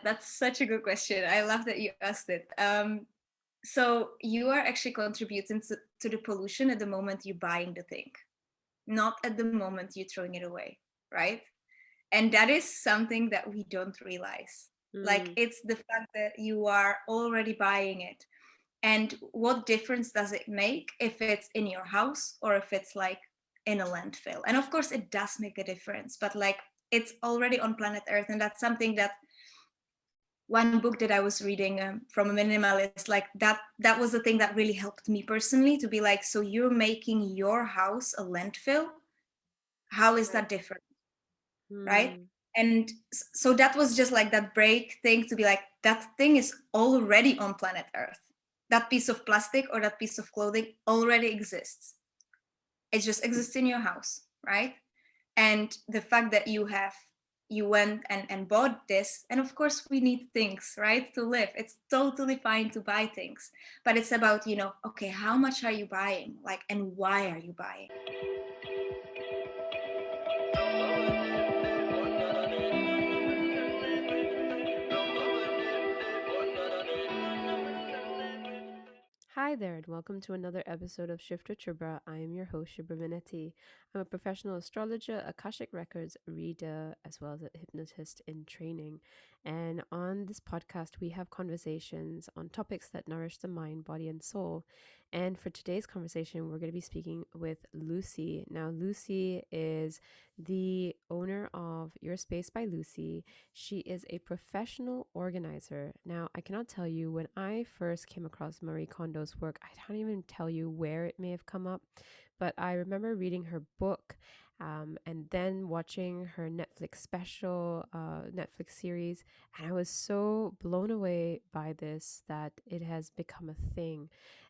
That's such a good question. I love that you asked it. So you are actually contributing to the pollution at the moment you're buying the thing, not at the moment you're throwing it away, right? And that is something that we don't realize. Like, Mm, it's the fact that you are already buying it. And what difference does it make if it's in your house or if it's like in a landfill? And of course, it does make a difference, but like, it's already on planet Earth. And that's something that one book that I was reading from a minimalist, like that was the thing that really helped me personally to be like, so you're making your house a landfill. How is right. that different? Right? Mm, And so that was just like that break thing to be like, that thing is already on planet Earth. That piece of plastic or that piece of clothing already exists. It just exists in your house, right? And the fact that you went and bought this, and of course we need things, right, to live. It's totally fine to buy things, but it's about, okay, how much are you buying, like, and why are you buying? Hi there, and welcome to another episode of Shift with Shubhra. I am your host, Shubhra Venneti. I'm a professional astrologer, Akashic Records reader, as well as a hypnotist in training. And on this podcast, we have conversations on topics that nourish the mind, body, and soul. And for today's conversation, we're going to be speaking with Lucie. Now, Lucie is the owner of Your Space by Lucie. She is a professional organizer. Now, I cannot tell you, when I first came across Marie Kondo's work, I don't even tell you where it may have come up, but I remember reading her book, and then watching her Netflix special, Netflix series, and I was so blown away by this that it has become a thing.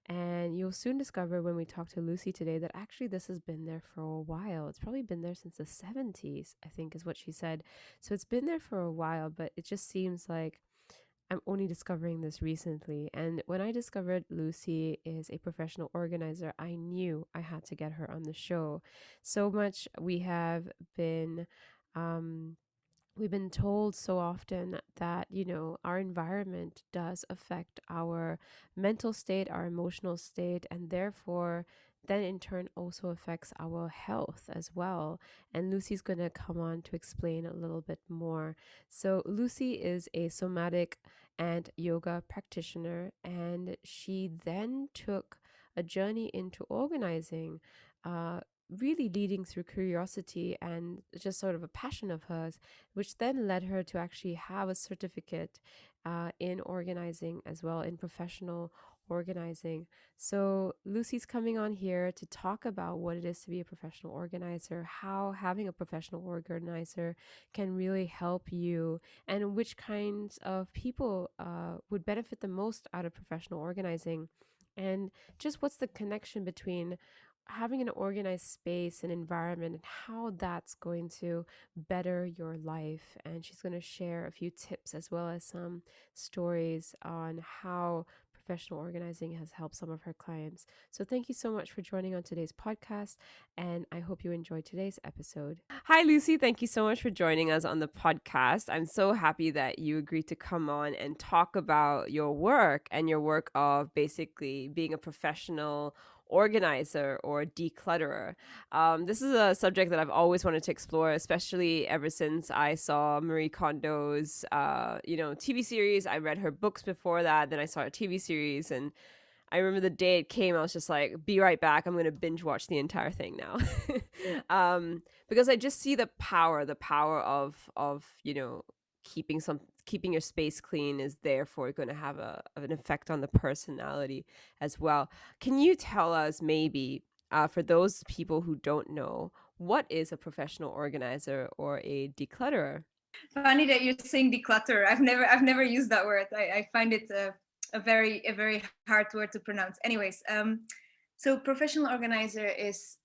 And you'll soon discover when we talk to Lucie today that actually this has been there for a while. It's probably been there since the 70s, I think is what she said. So it's been there for a while, but it just seems like I'm only discovering this recently. And when I discovered Lucie is a professional organizer, I knew I had to get her on the show. So much we have been um, we've been told so often that, our environment does affect our mental state, our emotional state, and therefore then in turn also affects our health as well. And Lucie's going to come on to explain a little bit more. So Lucie is a somatic and yoga practitioner, and she then took a journey into organizing, uh, really leading through curiosity and just sort of a passion of hers, which then led her to actually have a certificate in organizing as well, in professional organizing. So Lucie's coming on here to talk about what it is to be a professional organizer, how having a professional organizer can really help you, and which kinds of people would benefit the most out of professional organizing. And just what's the connection between having an organized space and environment and how that's going to better your life. And she's going to share a few tips as well as some stories on how professional organizing has helped some of her clients. So thank you so much for joining on today's podcast, and I hope you enjoyed today's episode. Hi, Lucie. Thank you so much for joining us on the podcast. I'm so happy that you agreed to come on and talk about your work and your work of basically being a professional organizer or declutterer. This is a subject that I've always wanted to explore, especially ever since I saw Marie Kondo's, TV series. I read her books before that, then I saw a TV series, and I remember the day it came, I was just like, be right back. I'm going to binge watch the entire thing now. Because I just see the power of keeping your space clean is therefore going to have an effect on the personality as well. Can you tell us maybe, for those people who don't know, what is a professional organizer or a declutterer? Funny that you're saying declutter. I've never used that word. I find it a very hard word to pronounce. Anyways, so professional organizer is,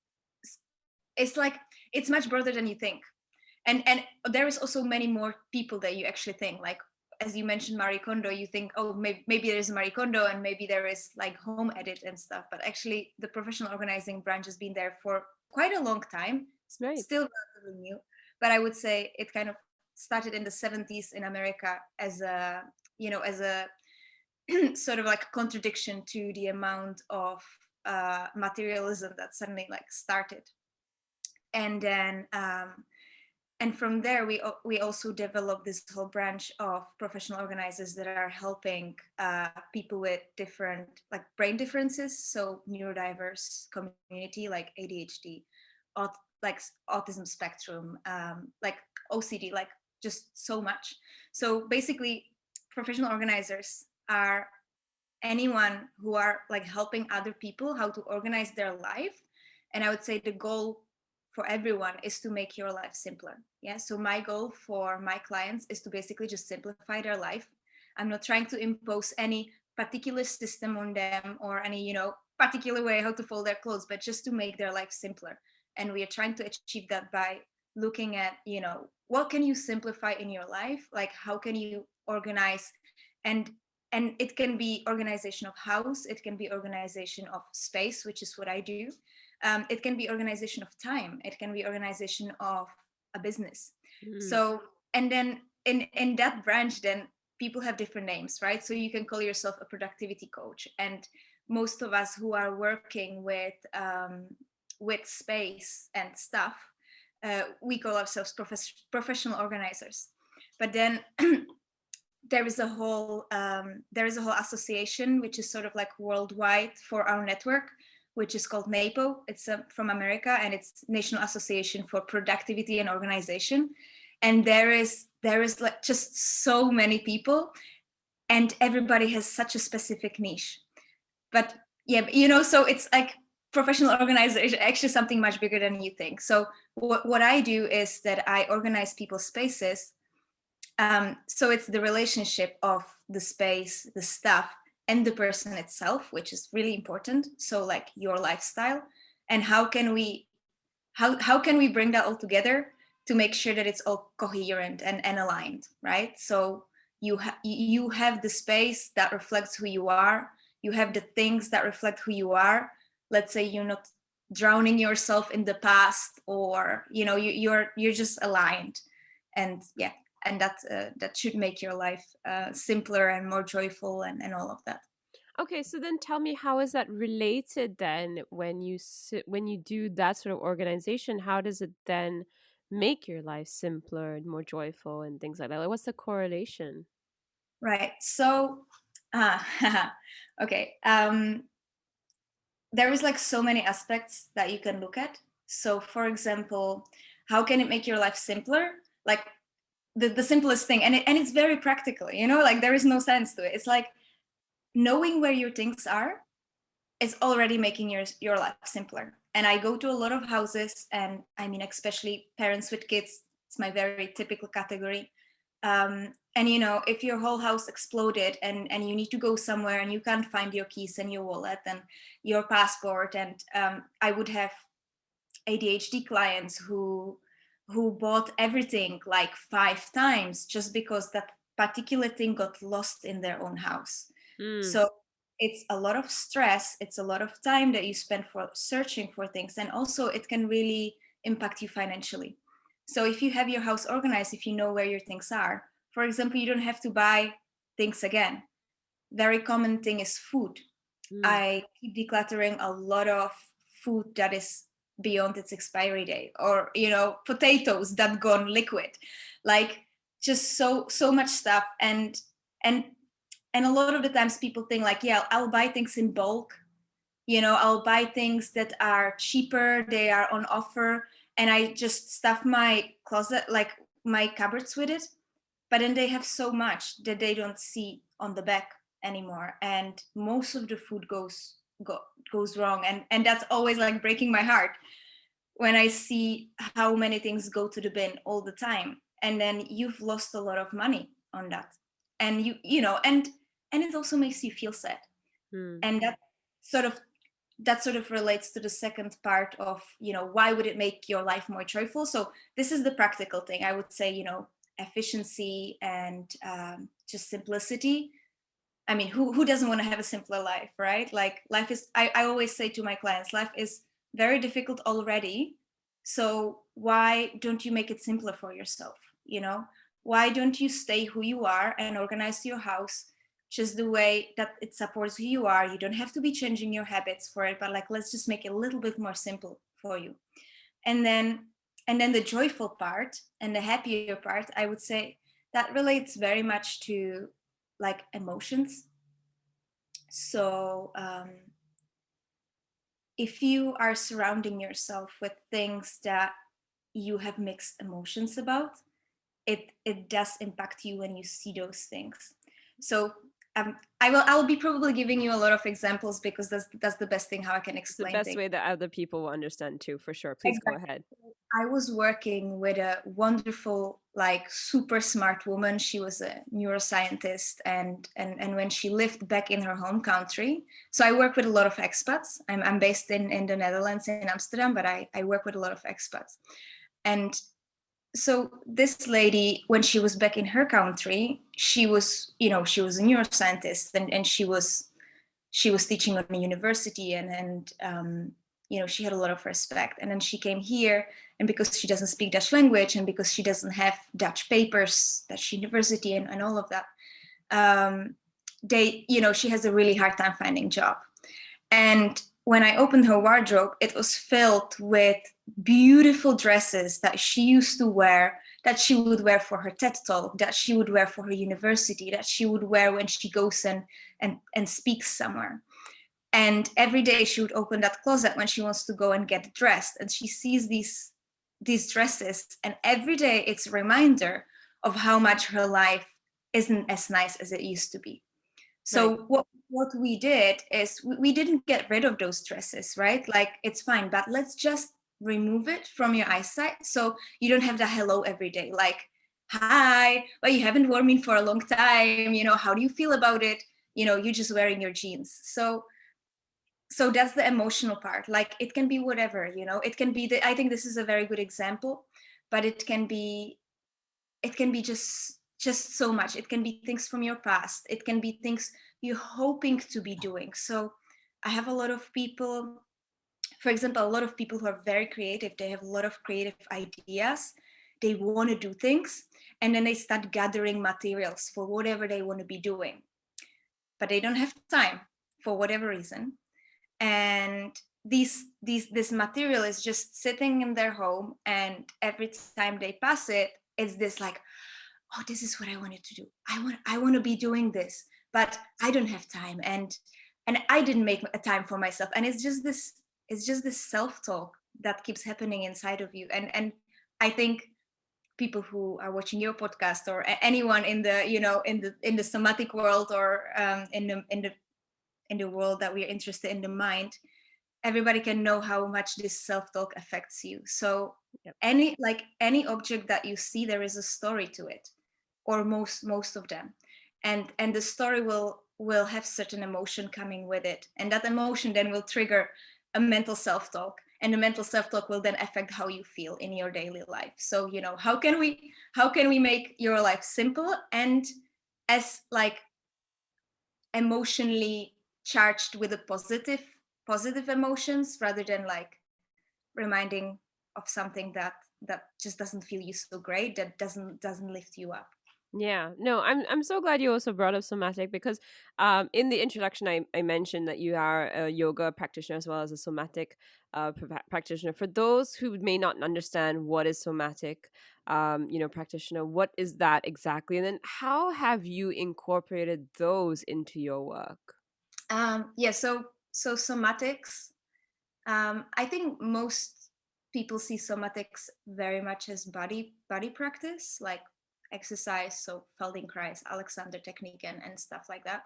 it's like, it's much broader than you think. And there is also many more people that you actually think, like, as you mentioned Marie Kondo, you think, oh, maybe there is Marie Kondo and maybe there is like home edit and stuff, but actually the professional organizing branch has been there for quite a long time. Right. Still relatively new, but I would say it kind of started in the 70s in America as a, as a sort of like a contradiction to the amount of materialism that suddenly like started. And then and from there we also developed this whole branch of professional organizers that are helping people with different like brain differences, so neurodiverse community like ADHD, like autism spectrum, like OCD, like just so much. So basically professional organizers are anyone who are like helping other people how to organize their life. And I would say the goal for everyone is to make your life simpler. Yeah, so my goal for my clients is to basically just simplify their life. I'm not trying to impose any particular system on them or any, particular way how to fold their clothes, but just to make their life simpler. And we are trying to achieve that by looking at, what can you simplify in your life, like how can you organize. And and it can be organization of house, it can be organization of space, which is what I do. It can be organization of time, it can be organization of a business. Mm. So, and then in that branch, then people have different names, right? So you can call yourself a productivity coach, and most of us who are working with space and stuff, we call ourselves professional organizers. But then there is a whole association which is sort of like worldwide for our network, which is called NAPO. It's from America, and it's National Association for Productivity and Organization. And there is like just so many people, and everybody has such a specific niche. But yeah, so it's like professional organization actually something much bigger than you think. So what I do is that I organize people's spaces. So it's the relationship of the space, the stuff, and the person itself, which is really important. So like your lifestyle, and how can we bring that all together to make sure that it's all coherent and aligned, right? So you have the space that reflects who you are. You have the things that reflect who you are. Let's say you're not drowning yourself in the past, or you're just aligned. And yeah, and that should make your life simpler and more joyful, and all of that. Okay, so then tell me, how is that related then when when you do that sort of organization? How does it then make your life simpler and more joyful and things like that? Like, what's the correlation? Right. So uh, okay, there is like so many aspects that you can look at. So for example, how can it make your life simpler? Like the simplest thing, and it's very practical, like there is no sense to it. It's like knowing where your things are is already making your life simpler. And I go to a lot of houses, and I mean, especially parents with kids, it's my very typical category. And if your whole house exploded, and you need to go somewhere and you can't find your keys and your wallet and your passport, and I would have ADHD clients who bought everything like 5 times just because that particular thing got lost in their own house. Mm. So it's a lot of stress, it's a lot of time that you spend for searching for things, and also it can really impact you financially. So if you have your house organized, if you know where your things are, for example, you don't have to buy things again. Very common thing is food. Mm. I keep decluttering a lot of food that is beyond its expiry date, or potatoes that gone liquid, like just so much stuff. And and a lot of the times people think like, yeah, I'll buy things in bulk, I'll buy things that are cheaper, they are on offer, and I just stuff my closet, like my cupboards with it. But then they have so much that they don't see on the back anymore, and most of the food goes wrong, and that's always like breaking my heart when I see how many things go to the bin all the time, and then you've lost a lot of money on that. And and it also makes you feel sad. Mm. And sort of that sort of relates to the second part of, why would it make your life more joyful. So this is the practical thing, I would say, efficiency and just simplicity. I mean, who doesn't want to have a simpler life, right? Like life is, I always say to my clients, life is very difficult already, so why don't you make it simpler for yourself? why don't you stay who you are and organize your house just the way that it supports who you are? You don't have to be changing your habits for it, but like, let's just make it a little bit more simple for you. And then the joyful part and the happier part, I would say that relates very much to like emotions. So if you are surrounding yourself with things that you have mixed emotions about, it does impact you when you see those things. So I'll be probably giving you a lot of examples because that's the best thing how I can It's the explain best things. way that other people will understand too, for sure. Please go Exactly. ahead. I was working with a wonderful, like super smart woman. She was a neuroscientist, and when she lived back in her home country, so I work with a lot of expats. I'm based in the Netherlands in Amsterdam, but I work with a lot of expats. And so this lady, when she was back in her country, she was, she was a neuroscientist, and she was teaching on a university, and she had a lot of respect. And then she came here, and because she doesn't speak Dutch language, and because she doesn't have Dutch papers, Dutch university, and all of that, she has a really hard time finding job. And when I opened her wardrobe, it was filled with beautiful dresses that she used to wear, that she would wear for her TED talk, that she would wear for her university, that she would wear when she goes and speaks somewhere. And every day she would open that closet when she wants to go and get dressed, and she sees these dresses, and every day it's a reminder of how much her life isn't as nice as it used to be. Right. So what we did is we didn't get rid of those dresses, right? Like, it's fine, but let's just remove it from your eyesight so you don't have the hello every day. Like, hi, well, you haven't worn me for a long time. How do you feel about it? You're just wearing your jeans. So that's the emotional part. Like, it can be whatever, it can be I think this is a very good example, but it can be just so much. It can be things from your past. It can be things you're hoping to be doing. So I have a lot of people, for example, a lot of people who are very creative. They have a lot of creative ideas. They want to do things, and then they start gathering materials for whatever they want to be doing, but they don't have time for whatever reason. And this material is just sitting in their home, and every time they pass it, it's this like, oh, this is what I wanted to do. I want to be doing this, but I don't have time, and I didn't make a time for myself. And it's just this self-talk that keeps happening inside of you. And I think people who are watching your podcast, or anyone in the in the somatic world, or in the world that we're interested in, the mind, everybody can know how much this self-talk affects you. So Yep. any object that you see, there is a story to it, or most of them, and the story will have certain emotion coming with it, and that emotion then will trigger a mental self-talk, and the mental self-talk will then affect how you feel in your daily life. So how can we make your life simple and as like emotionally charged with a positive emotions, rather than like reminding of something that just doesn't feel you so great, that doesn't lift you up. Yeah, no, I'm so glad you also brought up somatic because in the introduction I mentioned that you are a yoga practitioner as well as a somatic practitioner. For those who may not understand what is somatic, practitioner, what is that exactly, and then how have you incorporated those into your work? So somatics, I think most people see somatics very much as body practice, like exercise, so Feldenkrais, Alexander technique, and stuff like that.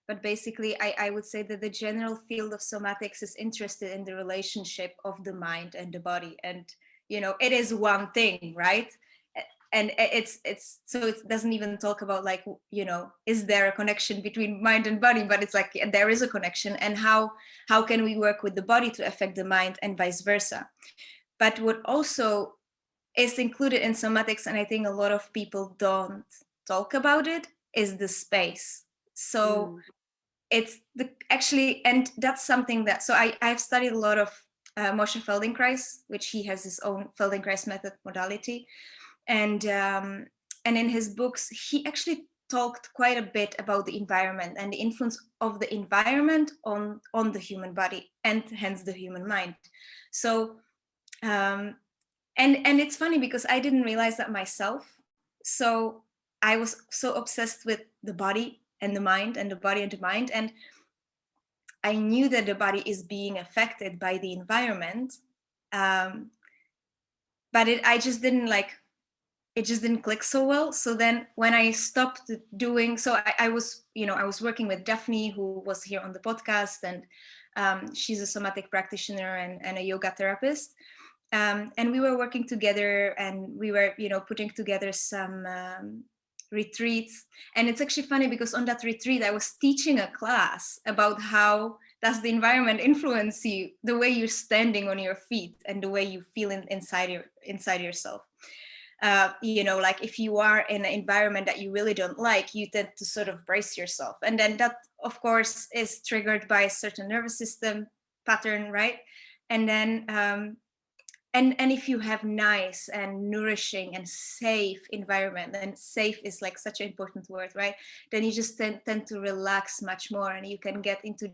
But basically, I would say that the general field of somatics is interested in the relationship of the mind and the body, and it is one thing, right? And it's so it doesn't even talk about like, is there a connection between mind and body, but it's like, yeah, there is a connection, and how can we work with the body to affect the mind, and vice versa. But what also is included in somatics, and I think a lot of people don't talk about it, is the space. So Mm. it's the actually, and that's something that, so I've studied a lot of Moshe Feldenkrais, which he has his own Feldenkrais method modality. And in his books, he actually talked quite a bit about the environment and the influence of the environment on the human body and hence the human mind. So and it's funny because I didn't realize that myself. So I was so obsessed with the body and the mind and the body and the mind, and I knew that the body is being affected by the environment, um, but I just didn't like it. Just didn't click so well. So then when I stopped doing, so I was, I was working with Daphne, who was here on the podcast, and she's a somatic practitioner and a yoga therapist. And we were working together, and we were, putting together some retreats. And it's actually funny because on that retreat, I was teaching a class about how does the environment influence you, the way you're standing on your feet and the way you feel inside yourself. Like if you are in an environment that you really don't like, you tend to sort of brace yourself. And then that, of course, is triggered by a certain nervous system pattern, right? And then and if you have nice and nourishing and safe environment, and safe is like such an important word, right? Then you just tend to relax much more, and you can get into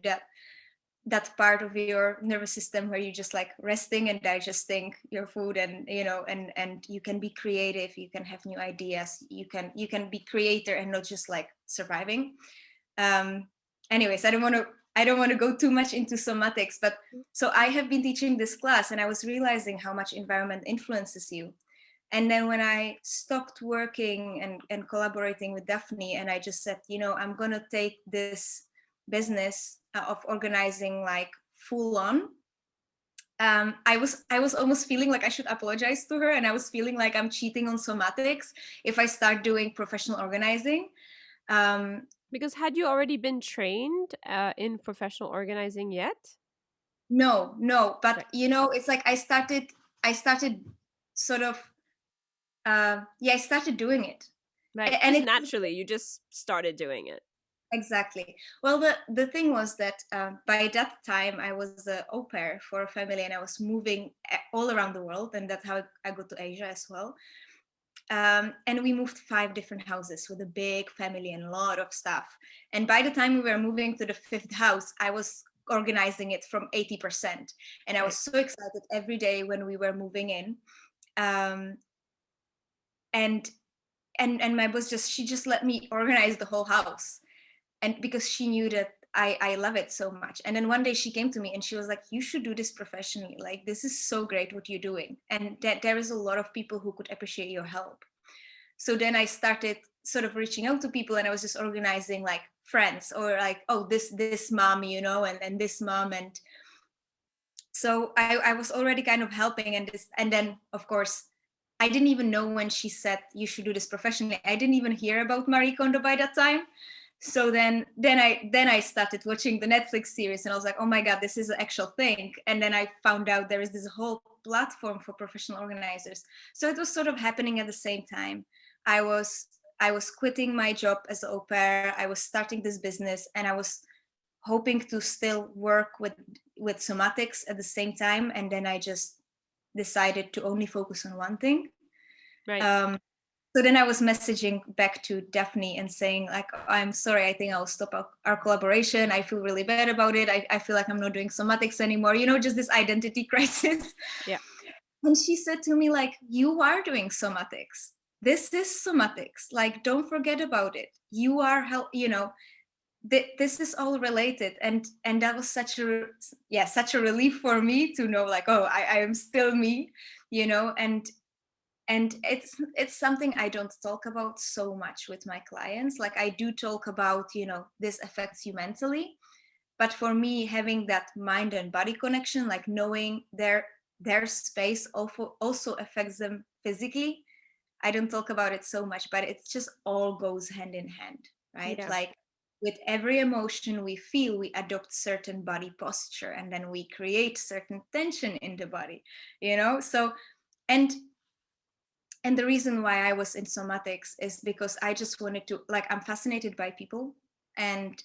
that part of your nervous system where you just like resting and digesting your food, and and you can be creative, you can have new ideas, you can be creator and not just like surviving. Anyways, I don't want to go too much into somatics, but so I have been teaching this class and I was realizing how much environment influences you. And then when I stopped working and collaborating with Daphne, and I just said, I'm going to take this business of organizing like full on. I was almost feeling like I should apologize to her, and I was feeling like I'm cheating on somatics if I start doing professional organizing. Because had you already been trained in professional organizing yet? No, but Right. it's like I started sort of I started doing it. Right. And Just it naturally, you just started doing it. exactly. Well, the thing was that by that time I was a au pair for a family, and I was moving all around the world, and that's how I got to Asia as well. And we moved 5 different houses with a big family and a lot of stuff. And by the time we were moving to the fifth house, I was organizing it from 80%. And I was Right. so excited every day when we were moving in. Um, and and my boss she just let me organize the whole house. And because she knew that I love it so much. And then one day she came to me and she was like, you should do this professionally. Like, this is so great what you're doing. And that there is a lot of people who could appreciate your help. So then I started sort of reaching out to people, and I was just organizing like friends, or like, oh, this mom, and this mom. And so I was already kind of helping, and then of course I didn't even know when she said you should do this professionally. I didn't even hear about Marie Kondo by that time. So then I started watching the Netflix series, and I was like, oh my god, this is an actual thing. And then I found out there is this whole platform for professional organizers. So it was sort of happening at the same time. I was quitting my job as an au pair. I was starting this business, and I was hoping to still work with somatics at the same time. And then I just decided to only focus on one thing. Right. So then I was messaging back to Daphne and saying like, oh, I'm sorry, I think I'll stop our collaboration. I feel really bad about it. I feel like I'm not doing somatics anymore, just this identity crisis. Yeah. And she said to me like, you are doing somatics. This is somatics. Like, don't forget about it. You are this is all related. And that was such a relief for me to know like, oh, I am still me, and it's something I don't talk about so much with my clients. Like, I do talk about, this affects you mentally, but for me, having that mind and body connection, like knowing their space also affects them physically, I don't talk about it so much, but it just all goes hand in hand, right? Yeah. Like, with every emotion we feel, we adopt certain body posture, and then we create certain tension in the body, so and and the reason why I was in somatics is because I just wanted to, like, I'm fascinated by people, and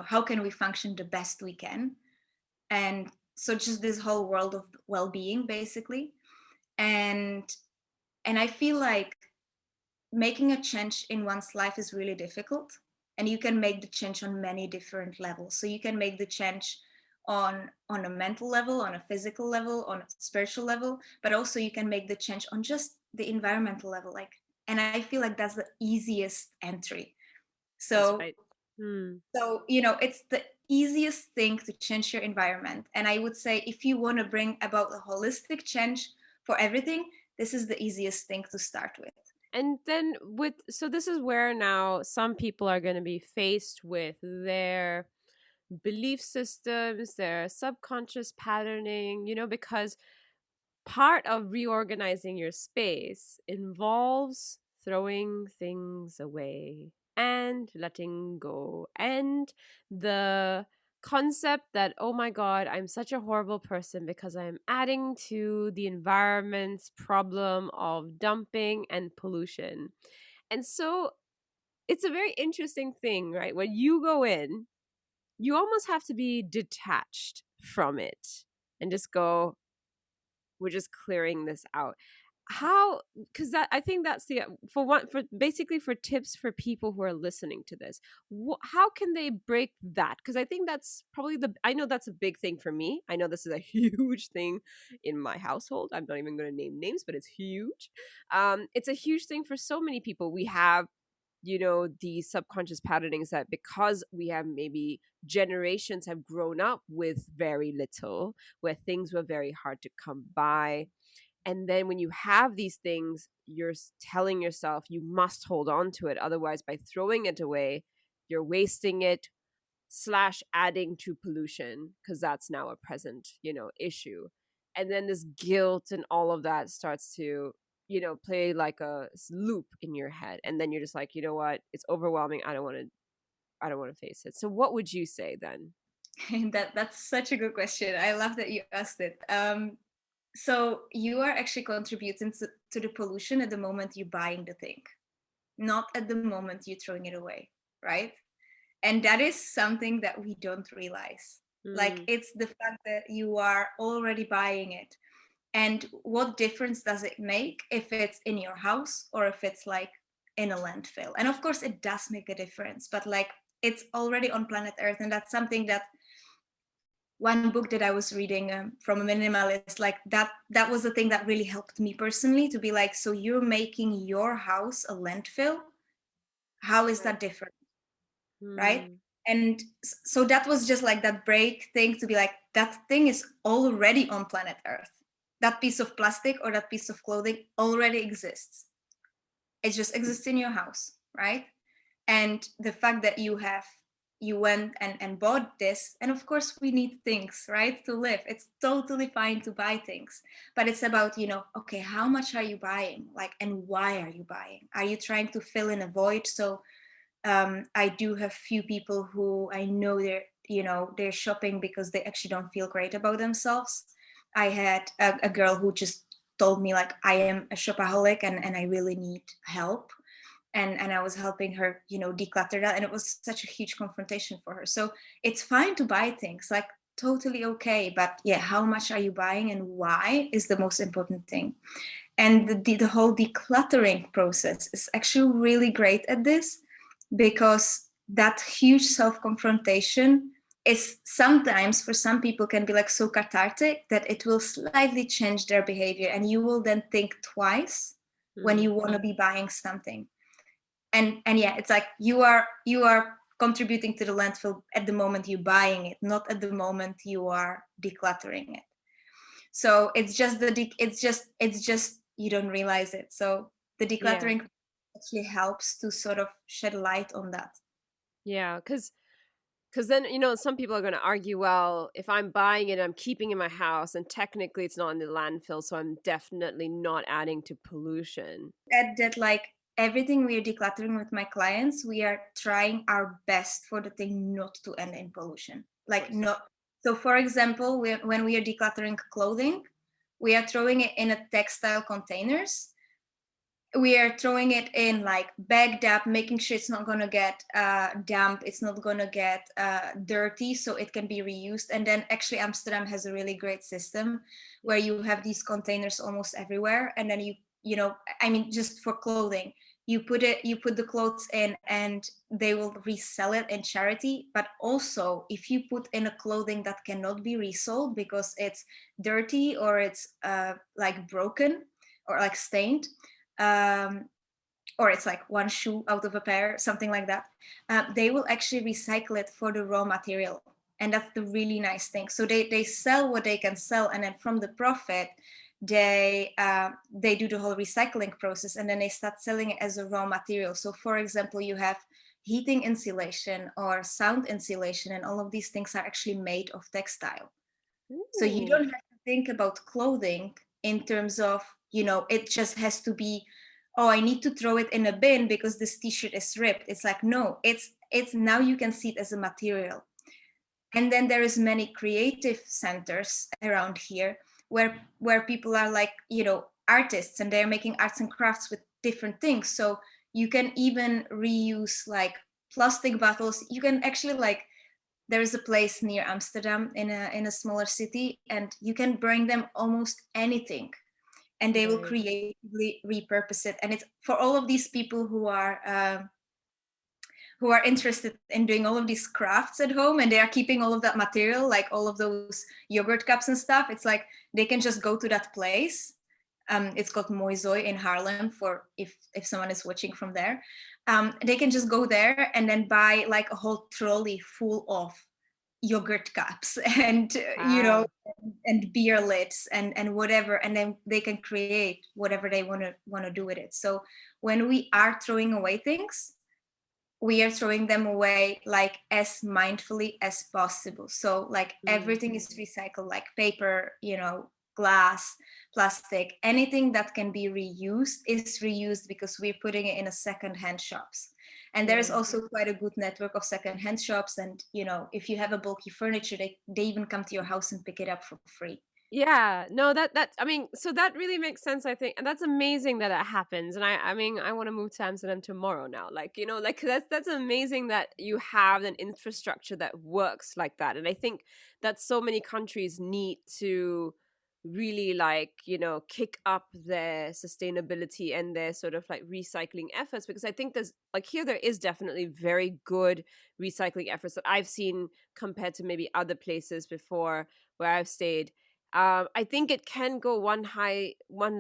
how can we function the best we can. And so just this whole world of well-being, basically. And I feel like making a change in one's life is really difficult, and you can make the change on many different levels. So you can make the change on a mental level, on a physical level, on a spiritual level, but also you can make the change on just the environmental level. Like, and I feel like that's the easiest entry. That's So right. Hmm. so it's the easiest thing to change your environment. And I would say if you want to bring about a holistic change for everything, this is the easiest thing to start with. And then so this is where now some people are going to be faced with their belief systems, their subconscious patterning, because part of reorganizing your space involves throwing things away and letting go. And the concept that, oh my God, I'm such a horrible person because I'm adding to the environment's problem of dumping and pollution. And so it's a very interesting thing, right? When you go in, you almost have to be detached from it and just go, we're just clearing this out. How, because that, I think that's the, for basically for tips for people who are listening to this, how can they break that? Because I think that's probably I know that's a big thing for me. I know this is a huge thing in my household. I'm not even going to name names, but it's huge. It's a huge thing for so many people. We have, the subconscious patternings that because we have maybe generations have grown up with very little, where things were very hard to come by. And then when you have these things, you're telling yourself you must hold on to it. Otherwise, by throwing it away, you're wasting it / adding to pollution, because that's now a present, issue. And then this guilt and all of that starts to, play like a loop in your head. And then you're just like, you know what? It's overwhelming. I don't want to face it. So what would you say then? That's such a good question. I love that you asked it. So you are actually contributing to the pollution at the moment you're buying the thing, not at the moment you're throwing it away, right? And that is something that we don't realize. Like, Mm, it's the fact that you are already buying it. And what difference does it make if it's in your house or if it's like in a landfill? And of course it does make a difference, but like, it's already on planet Earth. And that's something that one book that I was reading from a minimalist, like that was the thing that really helped me personally, to be like, so you're making your house a landfill. How is right. that different? Right? Mm, And so that was just like that break thing, to be like, that thing is already on planet Earth. That piece of plastic or that piece of clothing already exists. It just exists in your house, right? And the fact that you went and bought this, and of course we need things, right, to live. It's totally fine to buy things, but it's about, okay, how much are you buying, like, and why are you buying? Are you trying to fill in a void? So I do have few people who I know they're shopping because they actually don't feel great about themselves. I had a girl who just told me, like, I am a shopaholic and I really need help. And I was helping her, declutter that. And it was such a huge confrontation for her. So it's fine to buy things, like, totally okay. But yeah, how much are you buying and why is the most important thing. And the whole decluttering process is actually really great at this, because that huge self-confrontation is sometimes, for some people, can be like so cathartic that it will slightly change their behavior, and you will then think twice when mm, you want to be buying something. And yeah, it's like you are contributing to the landfill at the moment you're buying it, not at the moment you are decluttering it. So it's just you don't realize it. So the yeah. decluttering actually helps to sort of shed light on that. Yeah. Because then, some people are going to argue, well, if I'm buying it, I'm keeping it in my house, and technically it's not in the landfill, so I'm definitely not adding to pollution. At that, like, everything we are decluttering with my clients, we are trying our best for the thing not to end in pollution. Of Like, course. not. So for example, when we are decluttering clothing, we are throwing it in a textile containers. We are throwing it in like bagged up, making sure it's not going to get damp, it's not going to get dirty, so it can be reused. And then actually Amsterdam has a really great system where you have these containers almost everywhere. And then you know I mean, just for clothing, you put the clothes in and they will resell it in charity. But also, if you put in a clothing that cannot be resold because it's dirty or it's like broken or like stained, um, or it's like one shoe out of a pair, something like that, they will actually recycle it for the raw material. And that's the really nice thing. So they sell what they can sell, and then from the profit, they do the whole recycling process, and then they start selling it as a raw material. So for example, you have heating insulation or sound insulation, and all of these things are actually made of textile. So you Ooh, don't have to think about clothing in terms of, it just has to be, oh, I need to throw it in a bin because this t-shirt is ripped. It's like, no, it's now you can see it as a material. And then there is many creative centers around here where people are like, artists, and they're making arts and crafts with different things. So you can even reuse like plastic bottles. You can actually like, there is a place near Amsterdam in a smaller city, and you can bring them almost anything, and they will right, creatively repurpose it. And it's for all of these people who are interested in doing all of these crafts at home, and they are keeping all of that material, like all of those yogurt cups and stuff. It's like they can just go to that place. It's called Moizooi in Haarlem, for if someone is watching from there. They can just go there and then buy like a whole trolley full of yogurt cups and wow, and beer lids and whatever, and then they can create whatever they want to do with it. So when we are throwing away things, we are throwing them away like as mindfully as possible. So like mm, everything is recycled, like paper, glass, plastic, anything that can be reused is reused, because we're putting it in a second-hand shops. And there is yeah. also quite a good network of second-hand shops. And if you have a bulky furniture, they even come to your house and pick it up for free. Yeah, no, that I mean, so that really makes sense, I think, and that's amazing that it happens. And I mean, I want to move to Amsterdam tomorrow now. Like, like that's amazing that you have an infrastructure that works like that. And I think that so many countries need to really like, kick up their sustainability and their sort of like recycling efforts, because I think there's like here there is definitely very good recycling efforts that I've seen compared to maybe other places before where I've stayed. I think it can go one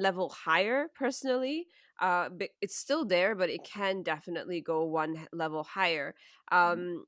level higher personally. But it's still there, but it can definitely go level higher. Um,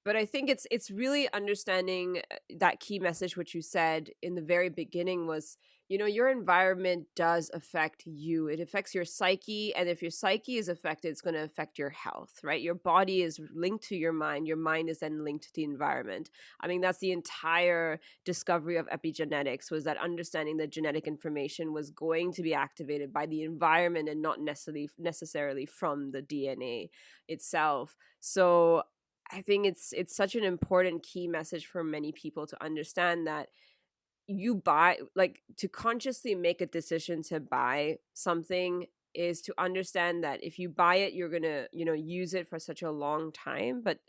but I think it's really understanding that key message which you said in the very beginning was, your environment does affect you. It affects your psyche, and if your psyche is affected, it's going to affect your health, right? Your body is linked to your mind is then linked to the environment. I mean, that's the entire discovery of epigenetics, was that understanding that genetic information was going to be activated by the environment and not necessarily from the DNA itself. So I think it's such an important key message for many people to understand that you buy, like, to consciously make a decision to buy something is to understand that if you buy it, you're going to, use it for such a long time. But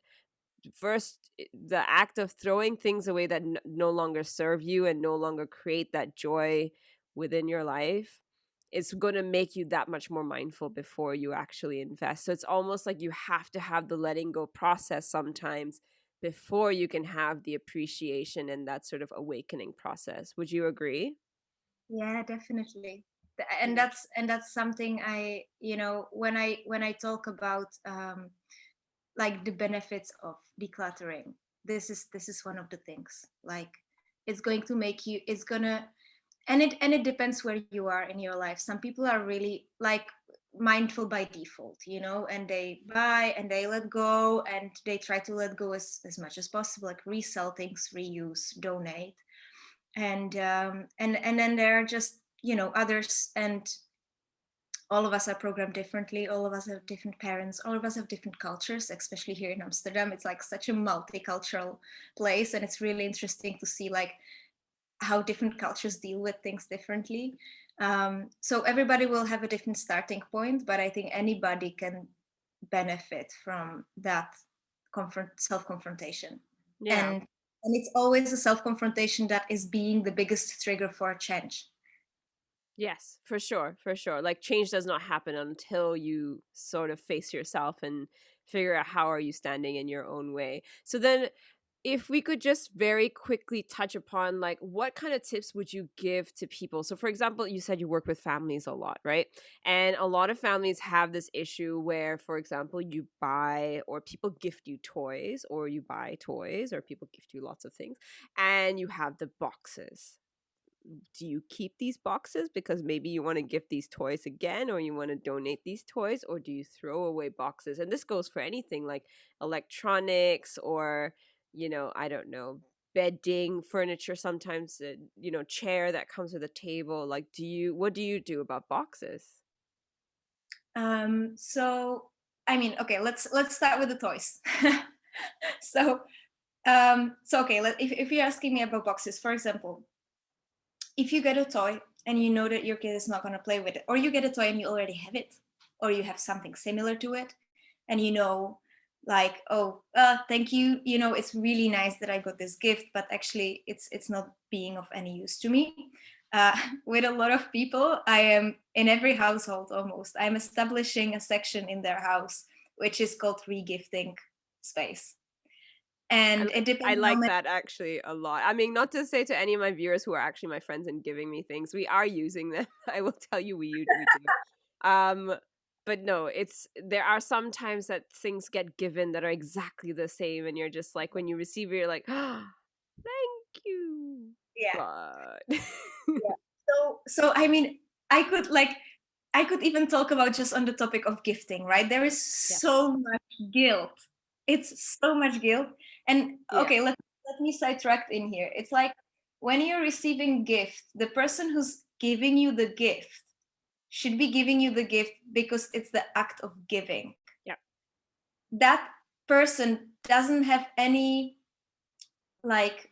first, the act of throwing things away that no longer serve you and no longer create that joy within your life, it's going to make you that much more mindful before you actually invest. So it's almost like you have to have the letting go process sometimes before you can have the appreciation and that sort of awakening process. Would you agree? Yeah, definitely. And Mm. that's something I, when I talk about like the benefits of decluttering, this is one of the things. Like, it's going to make you, it's gonna, and it depends where you are in your life. Some people are really like mindful by default, and they buy and they let go, and they try to let go as much as possible, like resell things, reuse, donate. And then there are just, others. And all of us are programmed differently. All of us have different parents. All of us have different cultures, especially here in Amsterdam. It's like such a multicultural place, and it's really interesting to see like how different cultures deal with things differently. So everybody will have a different starting point, but I think anybody can benefit from that self-confrontation. Yeah. And it's always a self-confrontation that is being the biggest trigger for change. Yes, for sure, for sure. Like change does not happen until you sort of face yourself and figure out how are you standing in your own way. So then if we could just very quickly touch upon like what kind of tips would you give to people? So for example, you said you work with families a lot, right? And a lot of families have this issue where, for example, you buy or people gift you toys, or you buy toys, or people gift you lots of things, and you have the boxes. Do you keep these boxes because maybe you want to gift these toys again, or you want to donate these toys, or do you throw away boxes? And this goes for anything like electronics, or I don't know, bedding, furniture, sometimes chair that comes with a table. Like, what do you do about boxes? So I mean, okay, let's start with the toys. so okay, if you're asking me about boxes, for example, if you get a toy and you know that your kid is not going to play with it, or you get a toy and you already have it, or you have something similar to it, and like, oh, thank you, it's really nice that I got this gift, but actually it's not being of any use to me. uh, with a lot of people, I am in every household almost, I'm establishing a section in their house which is called regifting space. I And like it I depends how like many. that actually a lot. I mean, not to say to any of my viewers who are actually my friends and giving me things, we are using them. I will tell you, we do. Um, but no, there are some times that things get given that are exactly the same, and you're just like, when you receive it, you're like, ah, thank you, Yeah. but Yeah. So I mean, I could even talk about just on the topic of gifting, right? There is yes, so much guilt. It's so much guilt. And yeah, okay, let me sidetrack in here. It's like when you're receiving gift, the person who's giving you the gift should be giving you the gift because it's the act of giving. yeah, That person doesn't have any like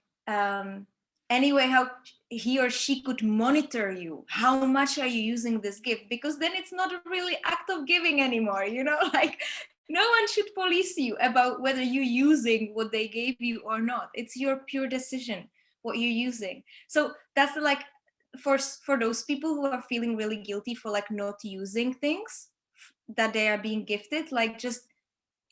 any way how he or she could monitor you, how much are you using this gift, because then it's not a really act of giving anymore, like no one should police you about whether you're using what they gave you or not. It's your pure decision what you're using. So that's like for those people who are feeling really guilty for like not using things that they are being gifted, like just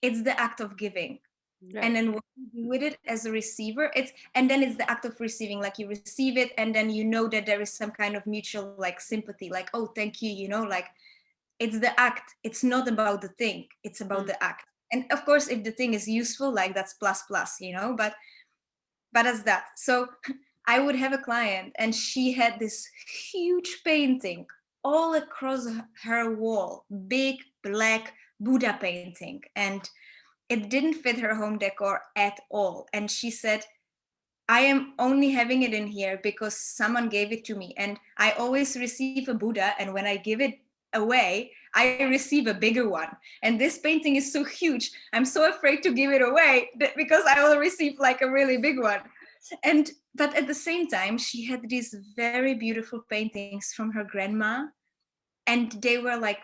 it's the act of giving. And right. then what you do with it as a receiver, and then it's the act of receiving, like you receive it and then you know that there is some kind of mutual like sympathy, like, oh, thank you, like it's the act, it's not about the thing, it's about Mm. the act. And of course if the thing is useful, like that's plus plus, but as that. So I would have a client and she had this huge painting all across her wall, big black Buddha painting, and it didn't fit her home decor at all. And she said, I am only having it in here because someone gave it to me. And I always receive a Buddha. And when I give it away, I receive a bigger one. And this painting is so huge. I'm so afraid to give it away because I will receive like a really big one. But at the same time, she had these very beautiful paintings from her grandma, and they were like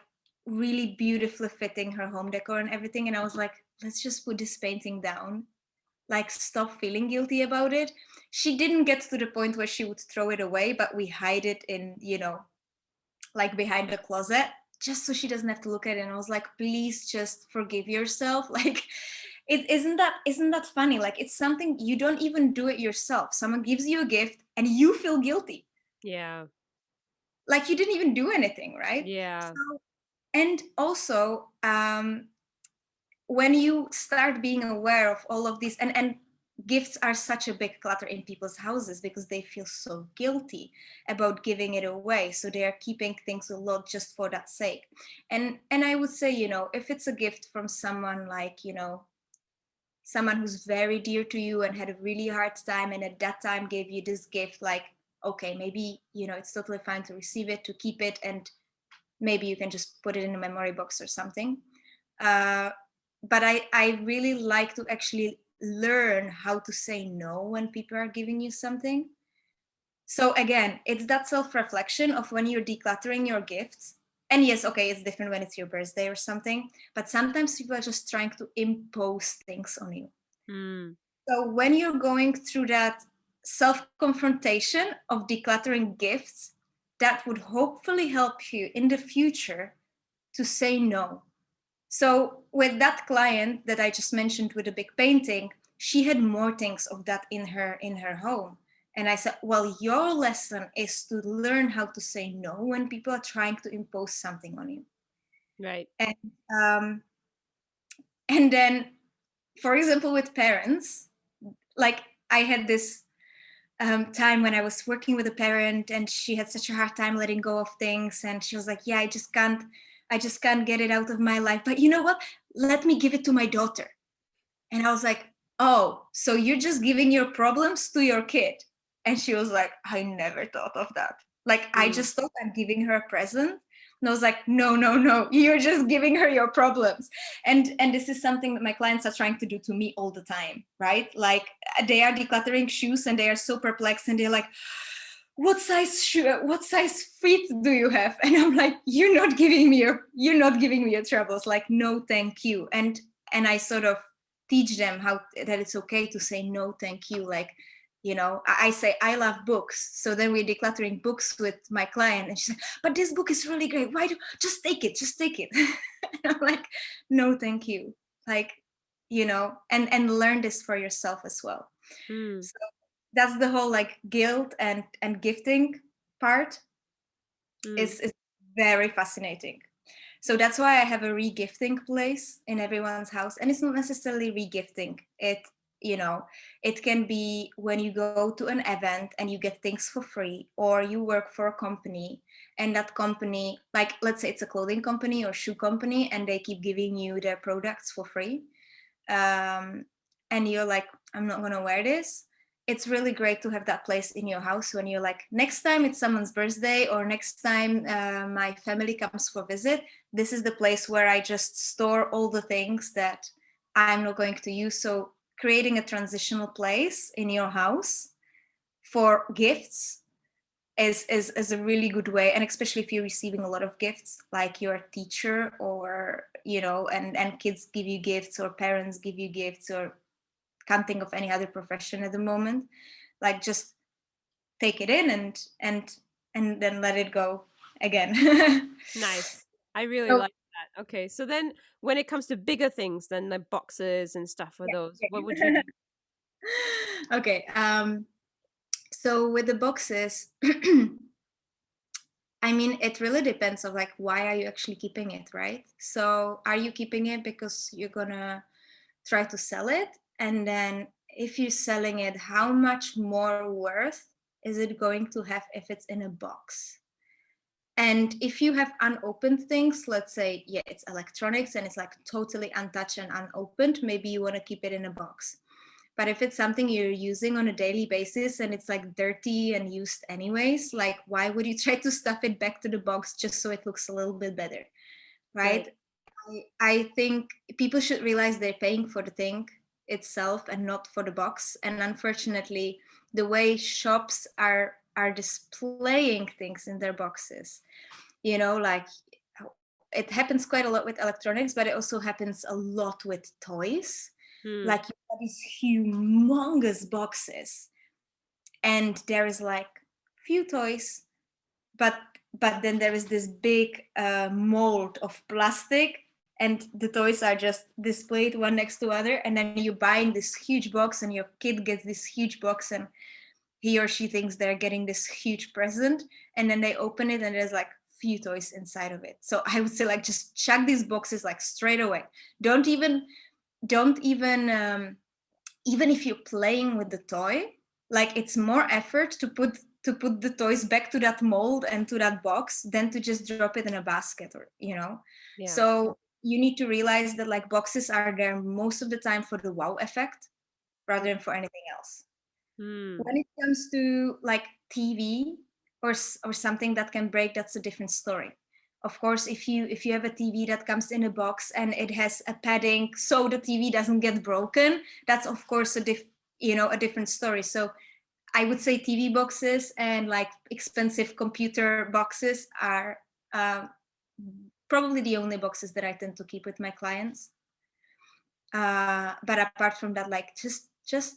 really beautifully fitting her home decor and everything. And I was like, let's just put this painting down, like stop feeling guilty about it. She didn't get to the point where she would throw it away, but we hide it in, like behind the closet, just so she doesn't have to look at it. And I was like, please just forgive yourself. Like, it isn't that funny? Like, it's something you don't even do it yourself, someone gives you a gift and you feel guilty, Yeah, like you didn't even do anything, right? yeah. So, and also when you start being aware of all of these, and gifts are such a big clutter in people's houses because they feel so guilty about giving it away, so they are keeping things a lot just for that sake. And I would say, if it's a gift from someone like, someone who's very dear to you and had a really hard time and at that time gave you this gift, like, okay, maybe, it's totally fine to receive it, to keep it, and maybe you can just put it in a memory box or something. uh, but I really like to actually learn how to say no when people are giving you something. So again, it's that self-reflection of when you're decluttering your gifts. And yes, okay, it's different when it's your birthday or something, but sometimes people are just trying to impose things on you. Mm. So when you're going through that self-confrontation of decluttering gifts, that would hopefully help you in the future to say no. So with that client that I just mentioned with the big painting, she had more things of that in her home. And I said, well, your lesson is to learn how to say no when people are trying to impose something on you. Right. And um, and then, for example, with parents, like I had this time when I was working with a parent, and she had such a hard time letting go of things, and she was like, "Yeah, I just can't get it out of my life. But you know what? Let me give it to my daughter." And I was like, "Oh, so you're just giving your problems to your kid?" And she was like, "I never thought of that. Like, I Mm. just thought I'm giving her a present." And I was like, "No, no, no, you're just giving her your problems." And this is something that my clients are trying to do to me all the time, right? Like, they are decluttering shoes and they are so perplexed, and they're like, what size feet do you have? And I'm like, you're not giving me your troubles. Like, no, thank you. And I sort of teach them how that it's okay to say no, thank you. Like, I say I love books. So then we're decluttering books with my client, and she's like, but this book is really great. Why do just take it? Just take it. And I'm like, no, thank you. Like, and learn this for yourself as well. Mm. So that's the whole like guilt and gifting part Mm. is very fascinating. So that's why I have a regifting place in everyone's house. And it's not necessarily regifting. It can be when you go to an event and you get things for free, or you work for a company, and that company, like let's say it's a clothing company or shoe company, and they keep giving you their products for free. And you're like, I'm not going to wear this. It's really great to have that place in your house when you're like, next time it's someone's birthday, or next time my family comes for visit, this is the place where I just store all the things that I'm not going to use. So creating a transitional place in your house for gifts is a really good way. And especially if you're receiving a lot of gifts, like you're a teacher, or and kids give you gifts, or parents give you gifts, or can't think of any other profession at the moment, like just take it in and then let it go again. Nice. I really So like that. Okay. So then when it comes to bigger things than the boxes and stuff for those, what would you yeah. do? Okay, so with the boxes, I mean, it really depends of like, why are you actually keeping it, right? So are you keeping it because you're gonna try to sell it? And then if you're selling it, how much more worth is it going to have if it's in a box? And if you have unopened things, let's say, yeah, it's electronics and it's like totally untouched and unopened, maybe you want to keep it in a box. But if it's something you're using on a daily basis and it's like dirty and used anyways, like why would you try to stuff it back to the box just so it looks a little bit better, Right. right? I think people should realize they're paying for the thing itself and not for the box. And unfortunately, the way shops are displaying things in their boxes, like it happens quite a lot with electronics, but it also happens a lot with toys. Hmm. Like you have these humongous boxes, and there is like few toys, but then there is this big mold of plastic, and the toys are just displayed one next to other, and then you're buying this huge box, and your kid gets this huge box, and he or she thinks they're getting this huge present, and then they open it and there's like few toys inside of it. So I would say like just chuck these boxes like straight away. Don't even even if you're playing with the toy, like it's more effort to put the toys back to that mold and to that box than to just drop it in a basket, or. Yeah. So you need to realize that like boxes are there most of the time for the wow effect rather than for anything else. Hmm. When it comes to like TV or something that can break, that's a different story. Of course, if you have a TV that comes in a box and it has a padding so the TV doesn't get broken, that's of course a different story. So I would say TV boxes and like expensive computer boxes are probably the only boxes that I tend to keep with my clients. But apart from that, like just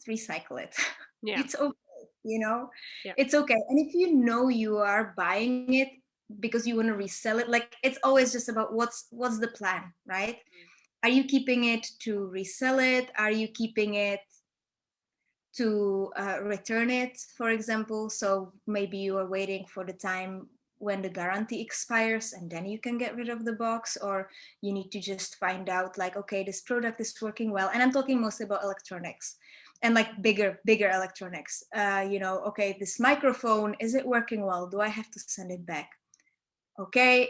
recycle it. Yeah. It's okay. you know, Yeah. it's okay. And if you know you are buying it because you want to resell it, like it's always just about what's the plan, right? Are you keeping it to resell it? Are you keeping it to return it, for example? So maybe you are waiting for the time when the guarantee expires and then you can get rid of the box, or you need to just find out like, okay, this product is working well. And I'm talking mostly about electronics and like bigger electronics. Okay, this microphone, is it working well? Do I have to send it back? Okay,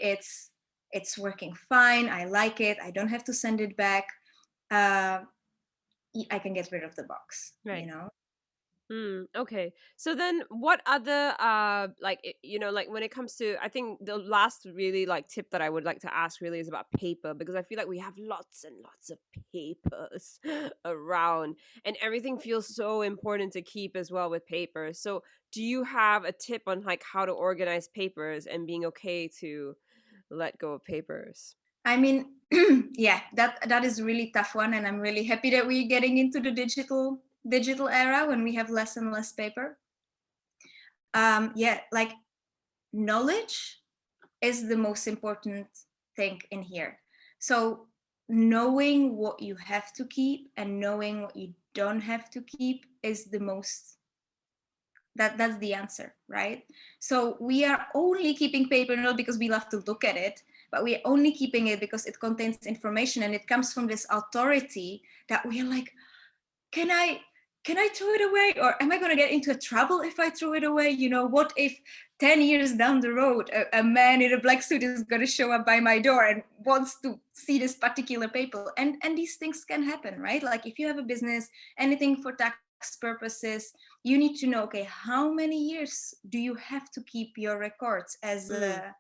it's working fine. I like it. I don't have to send it back. uh, I can get rid of the box, Right. you know. Okay. So then what other like when it comes to, I think the last really like tip that I would like to ask really is about paper, because I feel like we have lots and lots of papers around, and everything feels so important to keep as well with paper. So do you have a tip on like how to organize papers and being okay to let go of papers? I mean, yeah, that is a really tough one, and I'm really happy that we're getting into the digital era when we have less and less paper. Yeah, like knowledge is the most important thing in here. So knowing what you have to keep and knowing what you don't have to keep is the most, that's the answer, right? So we are only keeping paper not because we love to look at it, but we're only keeping it because it contains information and it comes from this authority that we are like, can I throw it away, or am I going to get into trouble if I throw it away? What if 10 years down the road a man in a black suit is going to show up by my door and wants to see this particular paper? And these things can happen, right? Like if you have a business, anything for tax purposes, you need to know, okay, how many years do you have to keep your records Mm,